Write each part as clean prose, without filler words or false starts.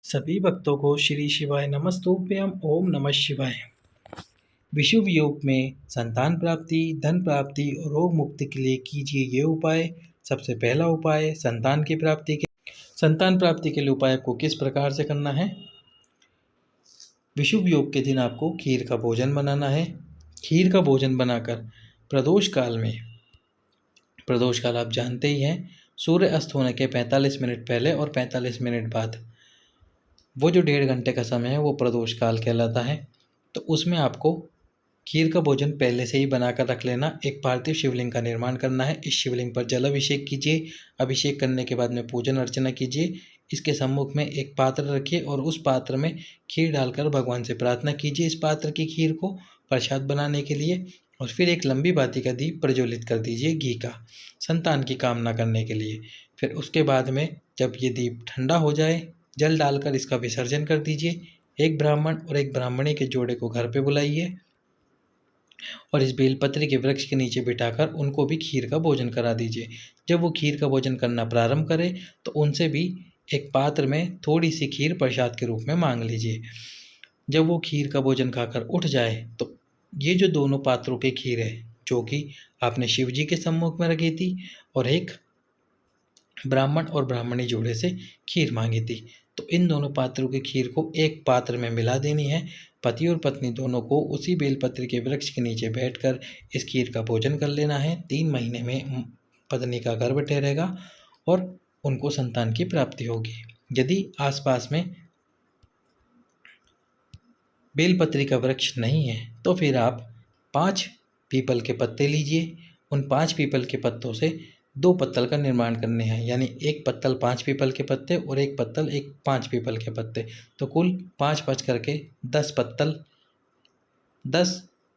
सभी भक्तों को श्री शिवाय नमस्तुभ्यम ओम नमः शिवाय। विशुभ योग में संतान प्राप्ति, धन प्राप्ति और रोग मुक्ति के लिए कीजिए ये उपाय। सबसे पहला उपाय संतान प्राप्ति के लिए उपाय आपको किस प्रकार से करना है। विशुभ योग के दिन आपको खीर का भोजन बनाना है। खीर का भोजन बनाकर प्रदोष काल आप जानते ही हैं, सूर्य अस्त होने के 45 मिनट पहले और 45 मिनट बाद, वो जो 1.5 घंटे का समय है वो प्रदोष काल कहलाता है। तो उसमें आपको खीर का भोजन पहले से ही बनाकर रख लेना। एक पार्थिव शिवलिंग का निर्माण करना है। इस शिवलिंग पर जल अभिषेक कीजिए। अभिषेक करने के बाद में पूजन अर्चना कीजिए। इसके सम्मुख में एक पात्र रखिए और उस पात्र में खीर डालकर भगवान से प्रार्थना कीजिए इस पात्र की खीर को प्रसाद बनाने के लिए। और फिर एक लंबी बाती का दीप प्रज्वलित कर दीजिए घी का, संतान की कामना करने के लिए। फिर उसके बाद में जब ये दीप ठंडा हो जाए, जल डालकर इसका विसर्जन कर दीजिए। एक ब्राह्मण और एक ब्राह्मणी के जोड़े को घर पे बुलाइए और इस बेलपत्री के वृक्ष के नीचे बिठाकर उनको भी खीर का भोजन करा दीजिए। जब वो खीर का भोजन करना प्रारंभ करें तो उनसे भी एक पात्र में थोड़ी सी खीर प्रसाद के रूप में मांग लीजिए। जब वो खीर का भोजन खाकर उठ जाए तो ये जो दोनों पात्रों की खीर है, जो कि आपने शिव जी के सम्मुख में रखी थी और एक ब्राह्मण और ब्राह्मणी जोड़े से खीर मांगी थी, तो इन दोनों पात्रों की खीर को एक पात्र में मिला देनी है। पति और पत्नी दोनों को उसी बेलपत्र के वृक्ष के नीचे बैठकर इस खीर का भोजन कर लेना है। 3 महीने में पत्नी का गर्भ ठहरेगा और उनको संतान की प्राप्ति होगी। यदि आसपास में बेलपत्री का वृक्ष नहीं है तो फिर आप 5 पीपल के पत्ते लीजिए। उन 5 पीपल के पत्तों से 2 पत्तल का निर्माण करने हैं, यानी एक पत्तल 5 पीपल के पत्ते और एक पत्तल 5 पीपल के पत्ते, तो कुल 5 करके 10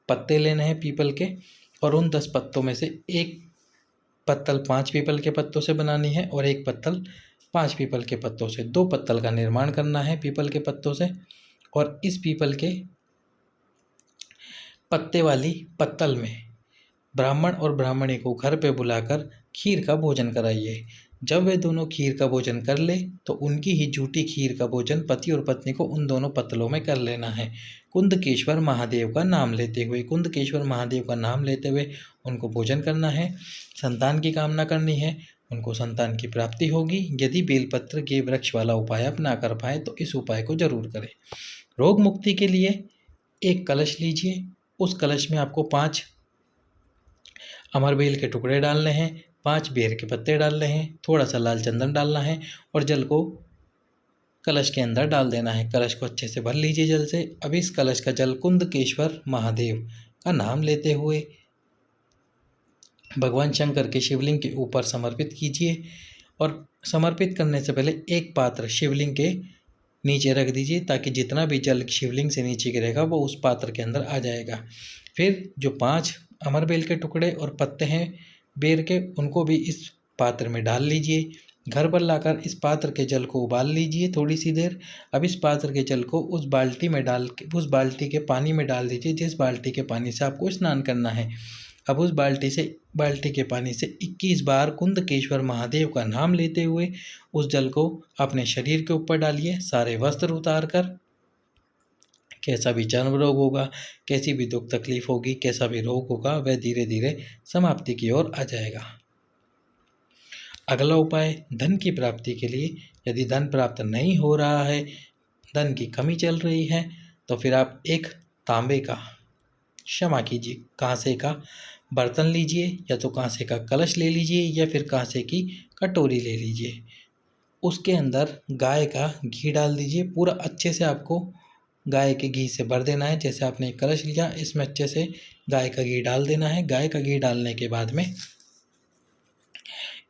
पत्ते लेने हैं पीपल के। और उन 10 पत्तों में से एक पत्तल 5 पीपल के पत्तों से बनानी है और एक पत्तल 5 पीपल के पत्तों से। 2 पत्तल का निर्माण करना है पीपल के पत्तों से और इस पीपल के पत्ते वाली पत्तल में ब्राह्मण और ब्राह्मणी को घर पे बुलाकर खीर का भोजन कराइए। जब वे दोनों खीर का भोजन कर ले तो उनकी ही झूठी खीर का भोजन पति और पत्नी को उन दोनों पत्तलों में कर लेना है। कुंदकेश्वर महादेव का नाम लेते हुए उनको भोजन करना है। संतान की कामना करनी है, उनको संतान की प्राप्ति होगी। यदि बेलपत्र के वृक्ष वाला उपाय आप ना कर पाए तो इस उपाय को जरूर करें। रोग मुक्ति के लिए एक कलश लीजिए। उस कलश में आपको 5 अमरबेल के टुकड़े डालने हैं, 5 बेर के पत्ते डालने हैं, थोड़ा सा लाल चंदन डालना है और जल को कलश के अंदर डाल देना है। कलश को अच्छे से भर लीजिए जल से। अब इस कलश का जल कुंदकेश्वर महादेव का नाम लेते हुए भगवान शंकर के शिवलिंग के ऊपर समर्पित कीजिए। और समर्पित करने से पहले एक पात्र शिवलिंग के नीचे रख दीजिए ताकि जितना भी जल शिवलिंग से नीचे गिरेगा वो उस पात्र के अंदर आ जाएगा। फिर जो 5 अमरबेल के टुकड़े और पत्ते हैं बेर के, उनको भी इस पात्र में डाल लीजिए। घर पर लाकर इस पात्र के जल को उबाल लीजिए थोड़ी सी देर। अब इस पात्र के जल को उस बाल्टी के पानी में डाल दीजिए जिस बाल्टी के पानी से आपको स्नान करना है। अब उस बाल्टी के पानी से 21 बार कुंदकेश्वर महादेव का नाम लेते हुए उस जल को अपने शरीर के ऊपर डालिए। सारे वस्त्र उतार कर, कैसा भी चर्म रोग होगा, कैसी भी दुख तकलीफ होगी, कैसा भी रोग होगा, वह धीरे धीरे समाप्ति की ओर आ जाएगा। अगला उपाय धन की प्राप्ति के लिए। यदि धन प्राप्त नहीं हो रहा है, धन की कमी चल रही है, तो फिर आप एक कांसे का बर्तन लीजिए, या तो कांसे का कलश ले लीजिए या फिर कांसे की कटोरी ले लीजिए। उसके अंदर गाय का घी डाल दीजिए। पूरा अच्छे से आपको गाय के घी से भर देना है। जैसे आपने एक कलश लिया, इसमें अच्छे से गाय का घी डाल देना है। गाय का घी डालने के बाद में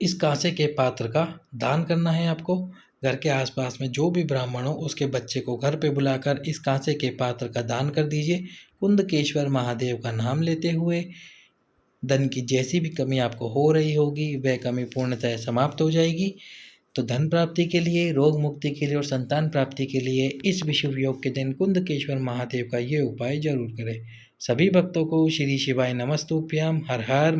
इस कांसे के पात्र का दान करना है आपको। घर के आसपास में जो भी ब्राह्मण हो उसके बच्चे को घर पे बुलाकर इस कांसे के पात्र का दान कर दीजिए कुंदकेश्वर महादेव का नाम लेते हुए। धन की जैसी भी कमी आपको हो रही होगी वह कमी पूर्णतः समाप्त हो जाएगी। तो धन प्राप्ति के लिए, रोग मुक्ति के लिए और संतान प्राप्ति के लिए इस विशुभ योग के दिन कुंदकेश्वर महादेव का ये उपाय जरूर करें। सभी भक्तों को श्री शिवाय नमस्तुभ्याम। हर हर